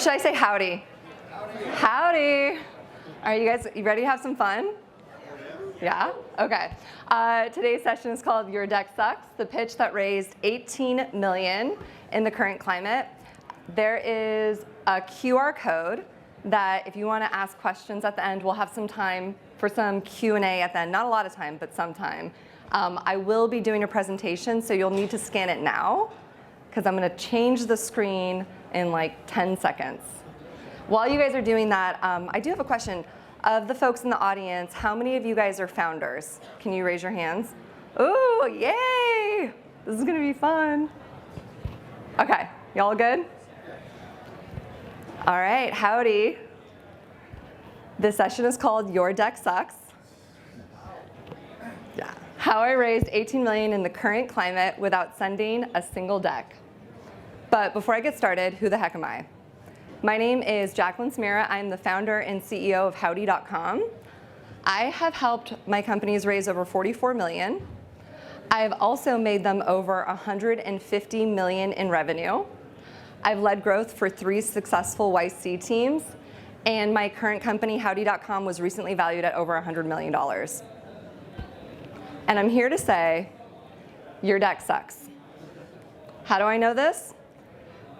should I say howdy? Howdy. Are you guys ready to have some fun? Yeah? Okay. Today's session is called Your Deck Sucks, the pitch that raised $18 million in the current climate. There is a QR code that if you want to ask questions at the end, we'll have some time for some Q&A at the end. Not a lot of time, but some time. I will be doing a presentation, so you'll need to scan it now, because I'm going to change the screen in like 10 seconds. While you guys are doing that, I do have a question. Of the folks in the audience, how many of you guys are founders? Can you raise your hands? Ooh, yay! This is going to be fun. Okay, y'all good? All right, howdy. This session is called Your Deck Sucks. Yeah. How I raised $18 million in the current climate without sending a single deck. But before I get started, who the heck am I? My name is Jacqueline Samira. I'm the founder and CEO of Howdy.com. I have helped my companies raise over $44 million. I've also made them over $150 million in revenue. I've led growth for 3 successful YC teams, and my current company, Howdy.com, was recently valued at over $100 million. And I'm here to say, your deck sucks. How do I know this?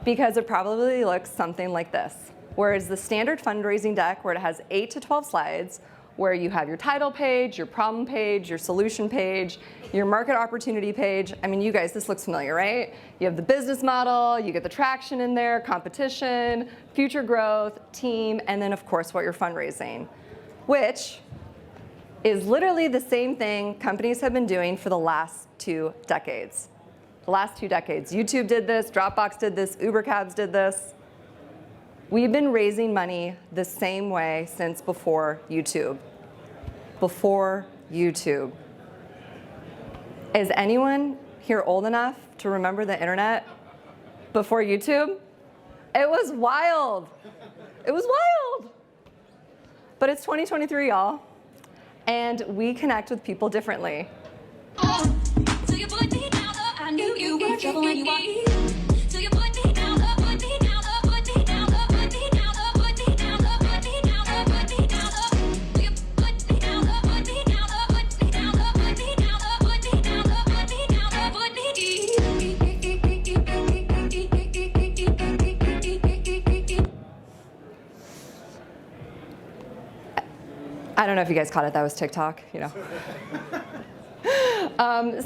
Because it probably looks something like this. Whereas the standard fundraising deck, where it has 8 to 12 slides, where you have your title page, your problem page, your solution page, your market opportunity page. I mean, you guys, this looks familiar, right? You have the business model, you get the traction in there, competition, future growth, team, and then of course what you're fundraising, which is literally the same thing companies have been doing for the last 2 decades. The last 2 decades. YouTube did this, Dropbox did this, Uber Cabs did this. We've been raising money the same way since before YouTube. Before YouTube. Is anyone here old enough to remember the internet before YouTube? It was wild. It was wild. But it's 2023, y'all, and we connect with people differently. I knew you were trouble when you walked in. So you put me down, put me down, put me down, put me down, put me down, put me down, put me down. You put me down, put me down, put me down, put me down, put me down, put me down, put me. I don't know if you guys caught it. That was TikTok, you know.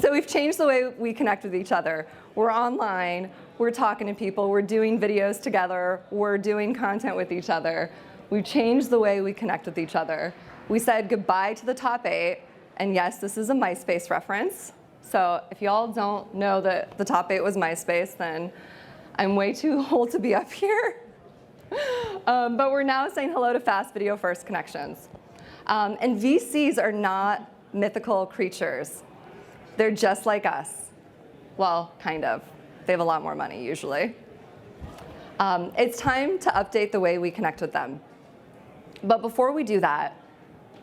So we've changed the way we connect with each other. We're online, we're talking to people, we're doing videos together, we're doing content with each other. We've changed the way we connect with each other. We said goodbye to the top 8, and yes, this is a MySpace reference. So if y'all don't know that the top 8 was MySpace, then I'm way too old to be up here. But we're now saying hello to fast video first connections. And VCs are not mythical creatures. They're just like us. Well, kind of. They have a lot more money, usually. It's time to update the way we connect with them. But before we do that,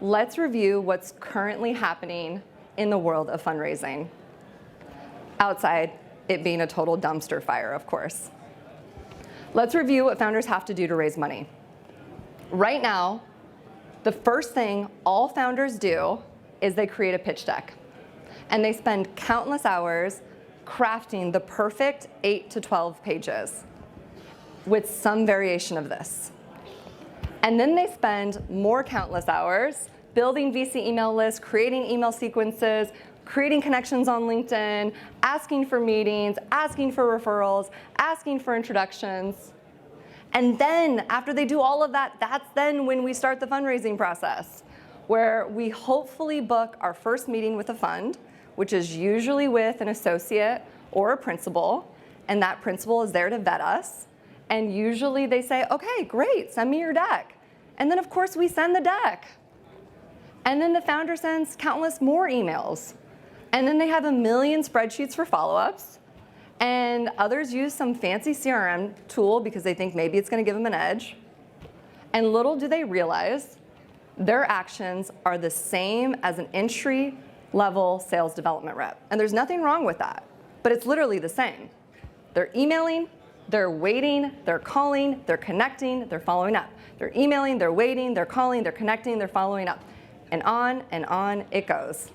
let's review what's currently happening in the world of fundraising. Outside, it being a total dumpster fire, of course. Let's review what founders have to do to raise money. Right now, the first thing all founders do is they create a pitch deck. And they spend countless hours crafting the perfect 8 to 12 pages with some variation of this. And then they spend more countless hours building VC email lists, creating email sequences, creating connections on LinkedIn, asking for meetings, asking for referrals, asking for introductions. And then after they do all of that, that's then when we start the fundraising process, where we hopefully book our first meeting with a fund, which is usually with an associate or a principal, and that principal is there to vet us. And usually they say, okay, great, send me your deck. And then of course we send the deck. And then the founder sends countless more emails. And then they have a million spreadsheets for follow-ups. And others use some fancy CRM tool because they think maybe it's gonna give them an edge. And little do they realize, their actions are the same as an entry-level sales development rep. And there's nothing wrong with that, but it's literally the same. They're emailing, They're waiting, they're calling, they're connecting, they're following up. They're emailing, they're waiting, they're calling, they're connecting, they're following up. And on it goes.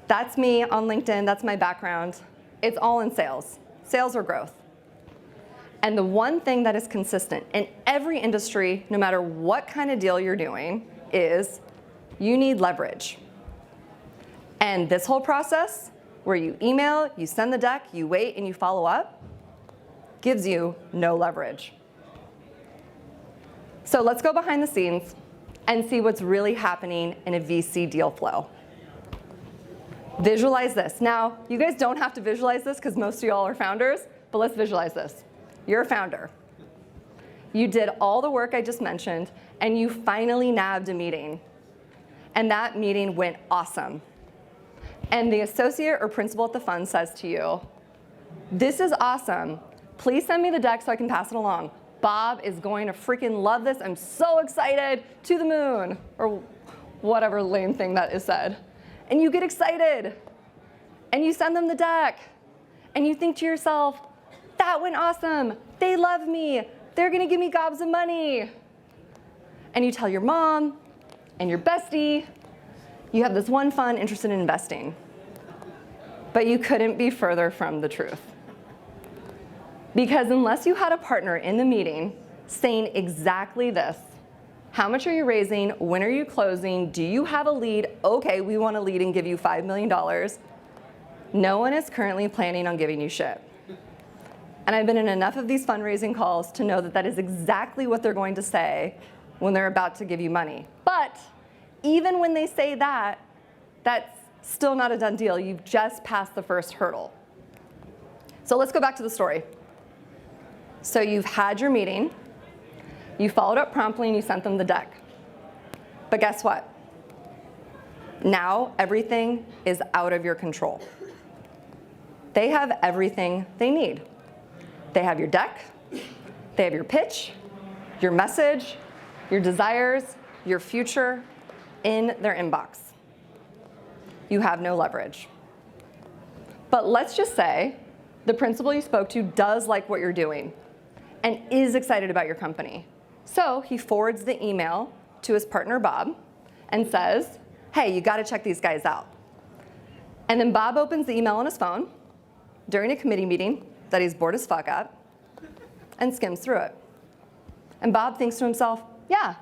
That's me on LinkedIn, that's my background. It's all in sales or growth. And the one thing that is consistent in every industry, no matter what kind of deal you're doing, is you need leverage. And this whole process, where you email, you send the deck, you wait, and you follow up, gives you no leverage. So let's go behind the scenes and see what's really happening in a VC deal flow. Visualize this. Now, you guys don't have to visualize this because most of y'all are founders, but let's visualize this. You're a founder. You did all the work I just mentioned, and you finally nabbed a meeting. And that meeting went awesome. And the associate or principal at the fund says to you, "This is awesome. Please send me the deck so I can pass it along. Bob is going to freaking love this. I'm so excited, to the moon," or whatever lame thing that is said. And you get excited, and you send them the deck, and you think to yourself, that went awesome. They love me. They're gonna give me gobs of money. And you tell your mom and your bestie, you have this one fund interested in investing. But you couldn't be further from the truth. Because unless you had a partner in the meeting saying exactly this, how much are you raising? When are you closing? Do you have a lead? Okay, we want a lead and give you $5 million. No one is currently planning on giving you shit. And I've been in enough of these fundraising calls to know that that is exactly what they're going to say when they're about to give you money. But even when they say that, that's still not a done deal. You've just passed the first hurdle. So let's go back to the story. So you've had your meeting, you followed up promptly, and you sent them the deck. But guess what? Now everything is out of your control. They have everything they need. They have your deck, they have your pitch, your message, your desires, your future in their inbox. You have no leverage. But let's just say the principal you spoke to does like what you're doing and is excited about your company. So he forwards the email to his partner, Bob, and says, "Hey, you gotta check these guys out." And then Bob opens the email on his phone during a committee meeting that he's bored as fuck at and skims through it. And Bob thinks to himself, yeah,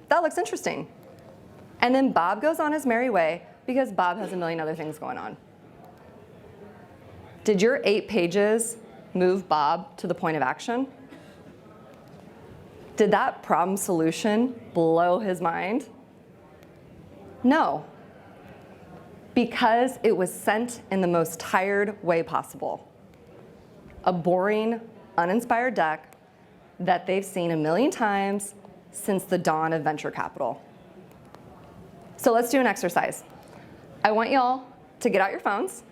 that looks interesting. And then Bob goes on his merry way because Bob has a million other things going on. Did your 8 pages move Bob to the point of action? Did that problem solution blow his mind? No. Because it was sent in the most tired way possible. A boring, uninspired deck that they've seen a million times since the dawn of venture capital. So let's do an exercise. I want y'all to get out your phones.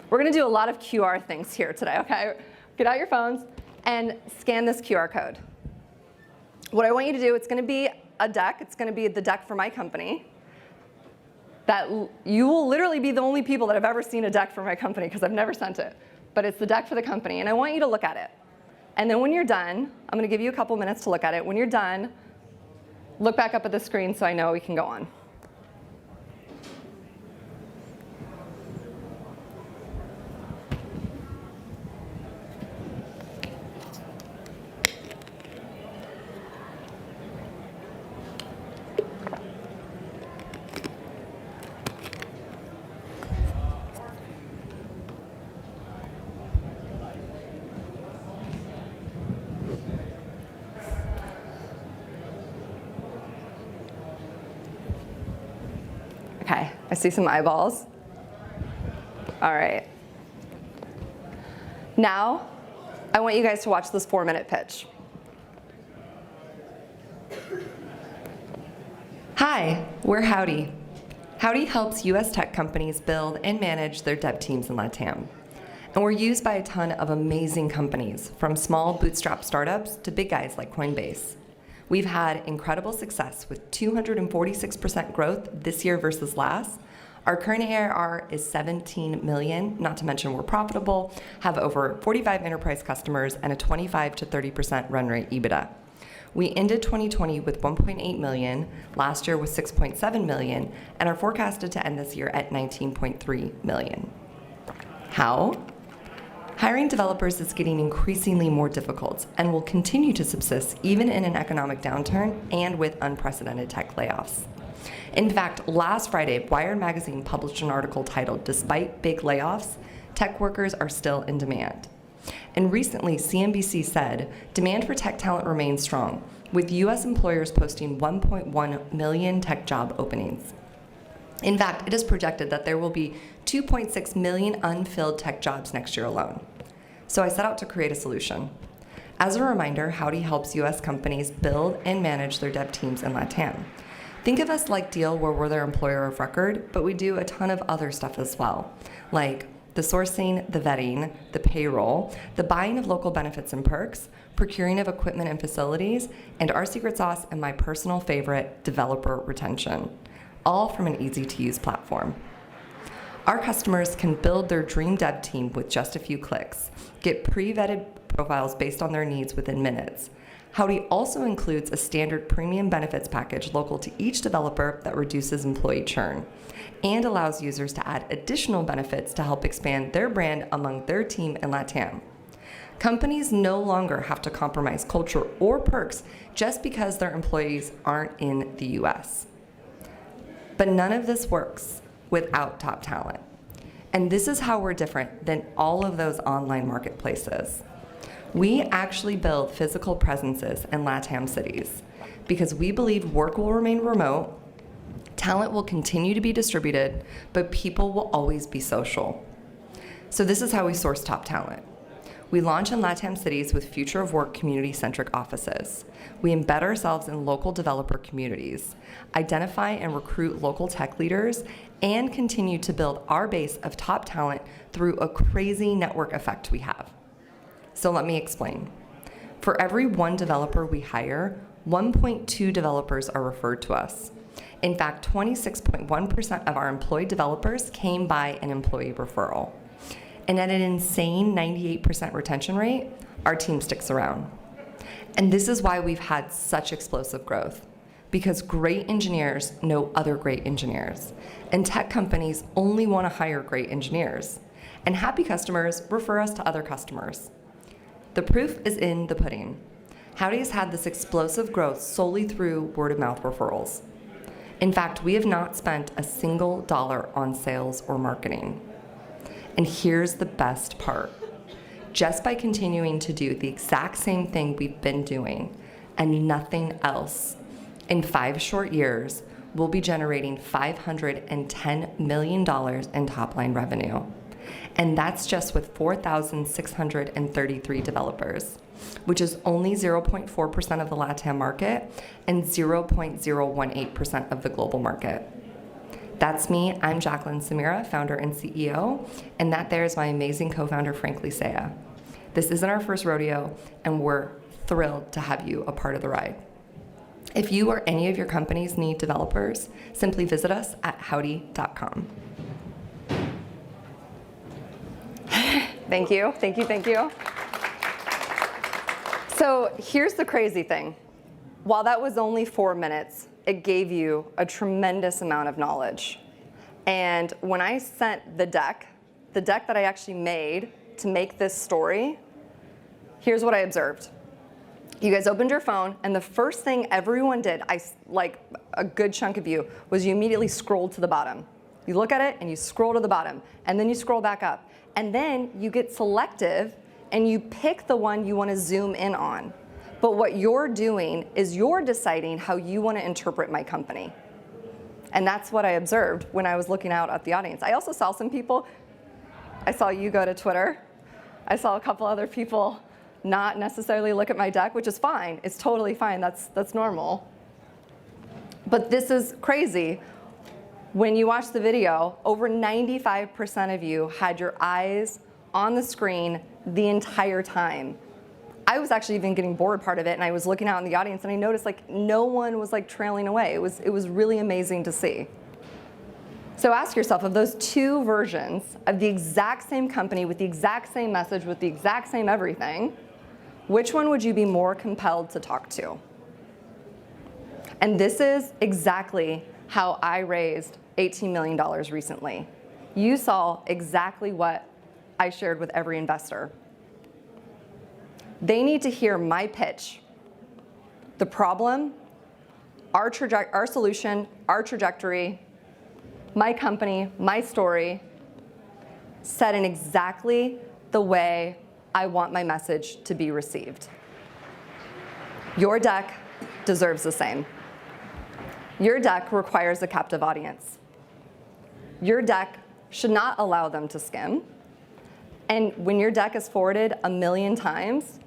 We're gonna do a lot of QR things here today, okay? Get out your phones and scan this QR code. What I want you to do, it's gonna be a deck. It's gonna be the deck for my company. That you will literally be the only people that have ever seen a deck for my company because I've never sent it. But it's the deck for the company, and I want you to look at it. And then when you're done, I'm gonna give you a couple minutes to look at it. When you're done, look back up at the screen so I know we can go on. Okay, I see some eyeballs. All right. Now, I want you guys to watch this 4-minute pitch. Hi, we're Howdy. Howdy helps US tech companies build and manage their dev teams in LATAM. And we're used by a ton of amazing companies, from small bootstrap startups to big guys like Coinbase. We've had incredible success with 246% growth this year versus last. Our current ARR is 17 million, not to mention we're profitable, have over 45 enterprise customers, and a 25 to 30% run rate EBITDA. We ended 2020 with 1.8 million, last year was 6.7 million, and are forecasted to end this year at 19.3 million. How? Hiring developers is getting increasingly more difficult and will continue to subsist even in an economic downturn and with unprecedented tech layoffs. In fact, last Friday, Wired Magazine published an article titled, "Despite Big Layoffs, Tech Workers Are Still in Demand." And recently, CNBC said, demand for tech talent remains strong, with US employers posting 1.1 million tech job openings. In fact, it is projected that there will be 2.6 million unfilled tech jobs next year alone. So I set out to create a solution. As a reminder, Howdy helps US companies build and manage their dev teams in LATAM. Think of us like Deal, where we're their employer of record, but we do a ton of other stuff as well, like the sourcing, the vetting, the payroll, the buying of local benefits and perks, procuring of equipment and facilities, and our secret sauce and my personal favorite, developer retention, all from an easy-to-use platform. Our customers can build their dream dev team with just a few clicks, get pre-vetted profiles based on their needs within minutes. Howdy also includes a standard premium benefits package local to each developer that reduces employee churn and allows users to add additional benefits to help expand their brand among their team in LATAM. Companies no longer have to compromise culture or perks just because their employees aren't in the US. But none of this works without top talent. And this is how we're different than all of those online marketplaces. We actually build physical presences in LATAM cities because we believe work will remain remote, talent will continue to be distributed, but people will always be social. So this is how we source top talent. We launch in LATAM cities with Future of Work community-centric offices. We embed ourselves in local developer communities, identify and recruit local tech leaders, and continue to build our base of top talent through a crazy network effect we have. So let me explain. For every one developer we hire, 1.2 developers are referred to us. In fact, 26.1% of our employed developers came by an employee referral. And at an insane 98% retention rate, our team sticks around. And this is why we've had such explosive growth, because great engineers know other great engineers, and tech companies only want to hire great engineers, and happy customers refer us to other customers. The proof is in the pudding. Howdy has had this explosive growth solely through word-of-mouth referrals. In fact, we have not spent a single dollar on sales or marketing. And here's the best part. Just by continuing to do the exact same thing we've been doing and nothing else, in 5 short years, we'll be generating $510 million in top-line revenue. And that's just with 4,633 developers, which is only 0.4% of the LATAM market and 0.018% of the global market. That's me. I'm Jacqueline Samira, founder and CEO, and that there is my amazing co-founder, Frank Lisea. This isn't our first rodeo, and we're thrilled to have you a part of the ride. If you or any of your companies need developers, simply visit us at howdy.com. Thank you, thank you, thank you. So here's the crazy thing. While that was only 4 minutes, it gave you a tremendous amount of knowledge. And when I sent the deck that I actually made to make this story, here's what I observed. You guys opened your phone, and the first thing everyone did, like a good chunk of you, was you immediately scrolled to the bottom. You look at it, and you scroll to the bottom, and then you scroll back up. And then you get selective, and you pick the one you want to zoom in on. But what you're doing is you're deciding how you want to interpret my company. And that's what I observed when I was looking out at the audience. I also saw some people, I saw you go to Twitter. I saw a couple other people not necessarily look at my deck, which is fine. It's totally fine. That's normal. But this is crazy. When you watch the video, over 95% of you had your eyes on the screen the entire time. I was actually even getting bored part of it, and I was looking out in the audience, and I noticed like no one was like trailing away. It was really amazing to see. So ask yourself, of those two versions of the exact same company with the exact same message, with the exact same everything, which one would you be more compelled to talk to? And this is exactly how I raised $18 million recently. You saw exactly what I shared with every investor. They need to hear my pitch, the problem, our solution, our trajectory, my company, my story, said in exactly the way I want my message to be received. Your deck deserves the same. Your deck requires a captive audience. Your deck should not allow them to skim. And when your deck is forwarded 1 million times,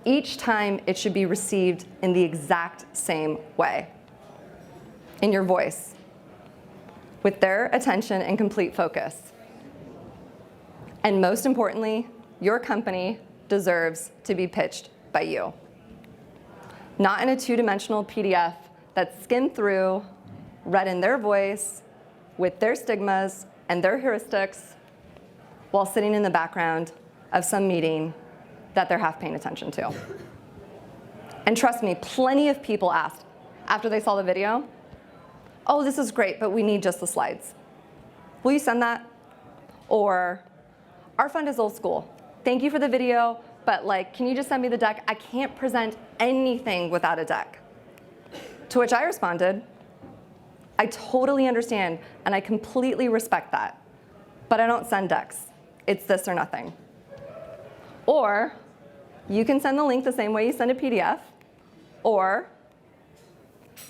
each time it should be received in the exact same way, in your voice, with their attention and complete focus. And most importantly, your company deserves to be pitched by you. Not in a two-dimensional PDF that's skimmed through, read in their voice, with their stigmas and their heuristics, while sitting in the background of some meeting that they're half paying attention to. And trust me, plenty of people asked after they saw the video, oh, this is great, but we need just the slides. Will you send that? Or, our fund is old school. Thank you for the video, but can you just send me the deck? I can't present anything without a deck. To which I responded, I totally understand, and I completely respect that, but I don't send decks. It's this or nothing. Or, you can send the link the same way you send a PDF, or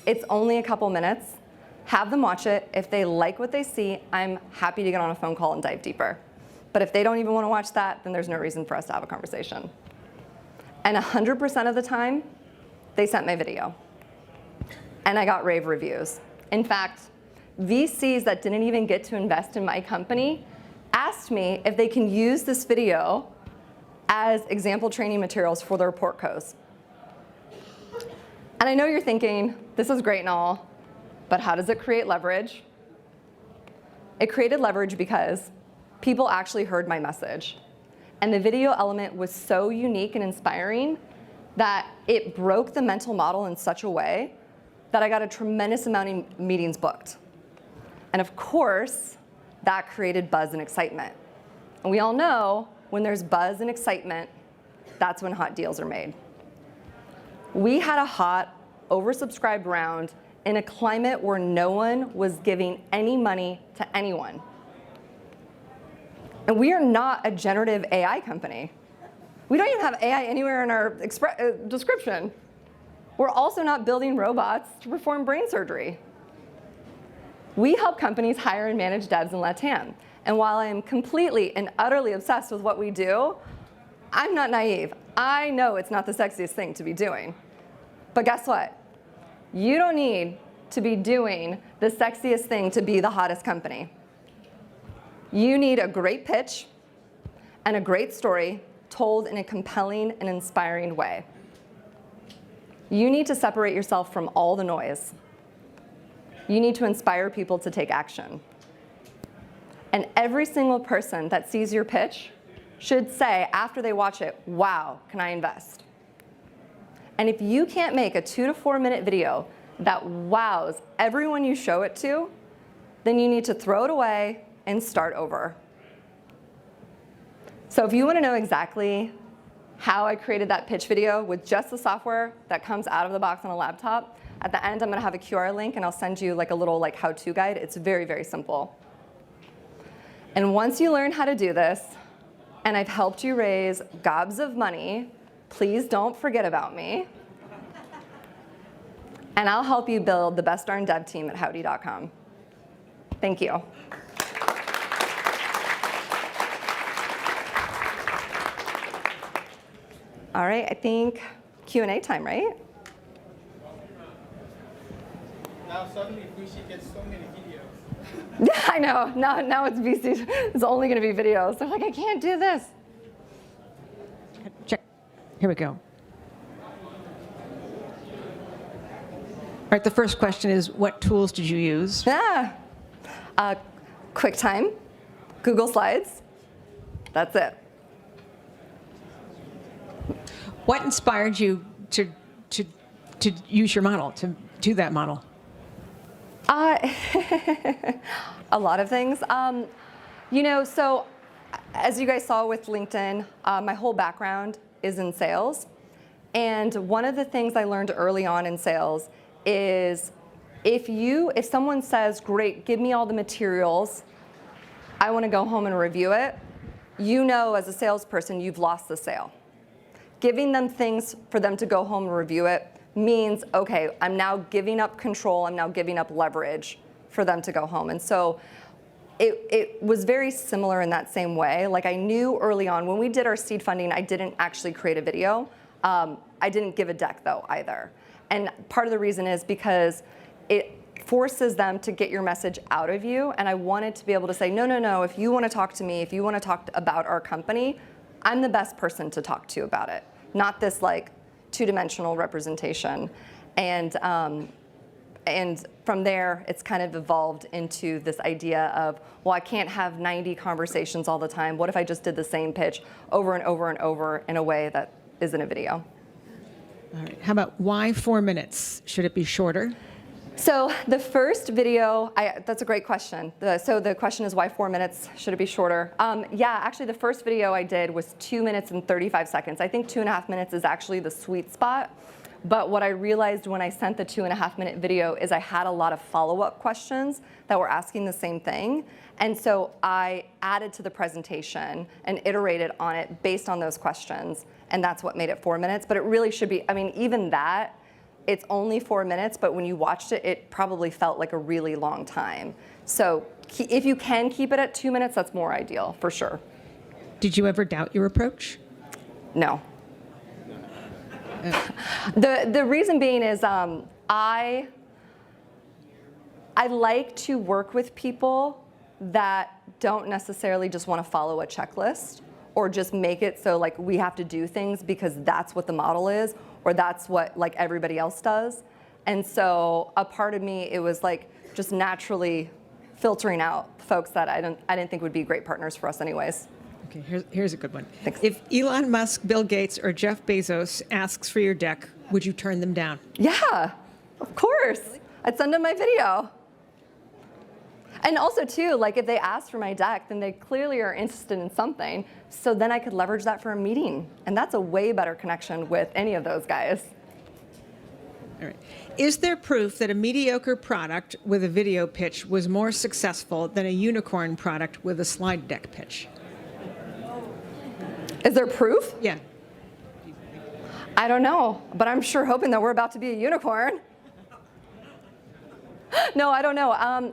it's only a couple minutes. Have them watch it. If they like what they see, I'm happy to get on a phone call and dive deeper. But if they don't even want to watch that, then there's no reason for us to have a conversation. And 100% of the time, they sent my video. And I got rave reviews. In fact, VCs that didn't even get to invest in my company asked me if they can use this video as example training materials for their portcos. And I know you're thinking, this is great and all, but how does it create leverage? It created leverage because people actually heard my message. And the video element was so unique and inspiring that it broke the mental model in such a way that I got a tremendous amount of meetings booked. And of course, that created buzz and excitement. And we all know when there's buzz and excitement, that's when hot deals are made. We had a hot, oversubscribed round in a climate where no one was giving any money to anyone. And we are not a generative AI company. We don't even have AI anywhere in our description. We're also not building robots to perform brain surgery. We help companies hire and manage devs in LATAM. And while I am completely and utterly obsessed with what we do, I'm not naive. I know it's not the sexiest thing to be doing. But guess what? You don't need to be doing the sexiest thing to be the hottest company. You need a great pitch and a great story told in a compelling and inspiring way. You need to separate yourself from all the noise. You need to inspire people to take action. And every single person that sees your pitch should say after they watch it, wow, can I invest? And if you can't make a 2 to 4 minute video that wows everyone you show it to, then you need to throw it away and start over. So if you want to know exactly how I created that pitch video with just the software that comes out of the box on a laptop, at the end I'm going to have a QR link and I'll send you a little how-to guide. It's very, very simple. And once you learn how to do this, and I've helped you raise gobs of money, please don't forget about me. And I'll help you build the best darn dev team at Howdy.com. Thank you. All right, I think Q&A time, right? Now suddenly VC gets so many videos. Yeah, I know. Now it's VC. It's only going to be videos. They're like, I can't do this. Check. Here we go. All right, the first question is, what tools did you use? Yeah. QuickTime, Google Slides. That's it. What inspired you to use your model, to do that model? A lot of things. So as you guys saw with LinkedIn, my whole background is in sales. And one of the things I learned early on in sales is if someone says, great, give me all the materials, I want to go home and review it, as a salesperson, you've lost the sale. Giving them things for them to go home and review it means, okay, I'm now giving up control, I'm now giving up leverage for them to go home. And so it was very similar in that same way. Like I knew early on, when we did our seed funding, I didn't actually create a video. I didn't give a deck though either. And part of the reason is because it forces them to get your message out of you. And I wanted to be able to say, no, if you want to talk to me, if you want to talk about our company, I'm the best person to talk to about it. Not this like two-dimensional representation. And from there, it's kind of evolved into this idea of, well, I can't have 90 conversations all the time. What if I just did the same pitch over and over and over in a way that isn't a video? All right. How about why 4 minutes? Should it be shorter? So the first video, that's a great question. So the question is why 4 minutes? Should it be shorter? Actually the first video I did was 2 minutes and 35 seconds. I think 2.5 minutes is actually the sweet spot. But what I realized when I sent the 2.5 minute video is I had a lot of follow-up questions that were asking the same thing. And so I added to the presentation and iterated on it based on those questions. And that's what made it 4 minutes. But it really should be, even that, it's only 4 minutes, but when you watched it, it probably felt like a really long time. So if you can keep it at 2 minutes, that's more ideal, for sure. Did you ever doubt your approach? No. The reason being is I like to work with people that don't necessarily just want to follow a checklist or just make it so like we have to do things because that's what the model is or that's what like everybody else does. And so a part of me, it was like just naturally filtering out folks that I didn't think would be great partners for us anyways. Okay, here's a good one. Thanks. If Elon Musk, Bill Gates, or Jeff Bezos asks for your deck, would you turn them down? Yeah, of course. I'd send them my video. And also too, like if they ask for my deck, then they clearly are interested in something. So then I could leverage that for a meeting. And that's a way better connection with any of those guys. All right. Is there proof that a mediocre product with a video pitch was more successful than a unicorn product with a slide deck pitch? Is there proof? Yeah. I don't know, but I'm sure hoping that we're about to be a unicorn. No, I don't know.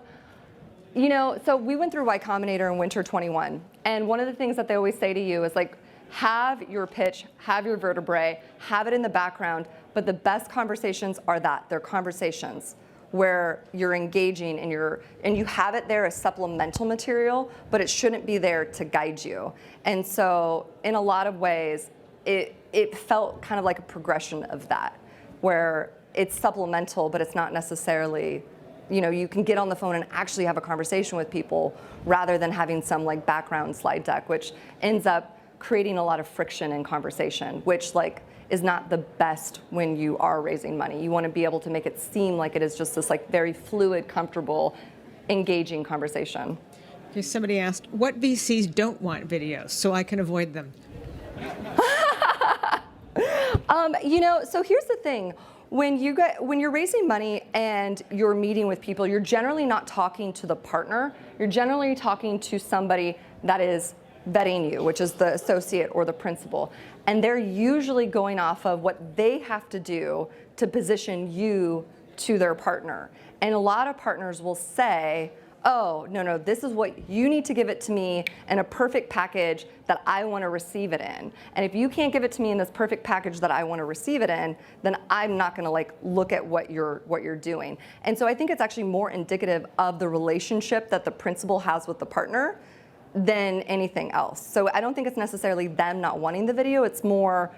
So we went through Y Combinator in winter 21. And one of the things that they always say to you is like, have your pitch, have your vertebrae, have it in the background, but the best conversations are they're conversations where you're engaging and you have it there as supplemental material, but it shouldn't be there to guide you. And so in a lot of ways, it felt kind of like a progression of that, where it's supplemental, but it's not necessarily, you can get on the phone and actually have a conversation with people rather than having some like background slide deck, which ends up creating a lot of friction in conversation, which like is not the best when you are raising money. You want to be able to make it seem like it is just this like very fluid, comfortable, engaging conversation. Okay, somebody asked, what VCs don't want videos so I can avoid them? So here's the thing. When you're raising money and you're meeting with people, you're generally not talking to the partner. You're generally talking to somebody that is vetting you, which is the associate or the principal. And they're usually going off of what they have to do to position you to their partner. And a lot of partners will say, oh, no, this is what you need to give it to me in a perfect package that I want to receive it in. And if you can't give it to me in this perfect package that I want to receive it in, then I'm not going to like look at what you're doing. And so I think it's actually more indicative of the relationship that the principal has with the partner than anything else. So I don't think it's necessarily them not wanting the video. It's more,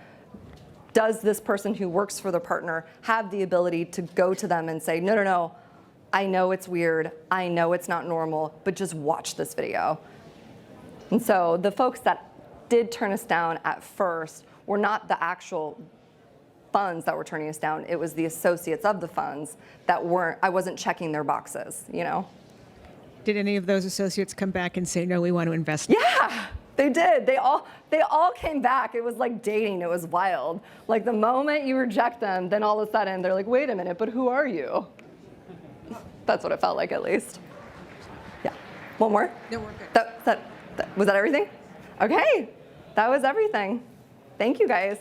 does this person who works for the partner have the ability to go to them and say, no, I know it's weird. I know it's not normal, but just watch this video. And so the folks that did turn us down at first were not the actual funds that were turning us down. It was the associates of the funds that weren't, I wasn't checking their boxes, you know? Did any of those associates come back and say, no, we want to invest? Yeah, they did. They all came back. It was like dating. It was wild. Like the moment you reject them, then all of a sudden they're like, wait a minute, but who are you? That's what it felt like, at least. Yeah. One more? No, we're good. Was that everything? Okay. That was everything. Thank you, guys.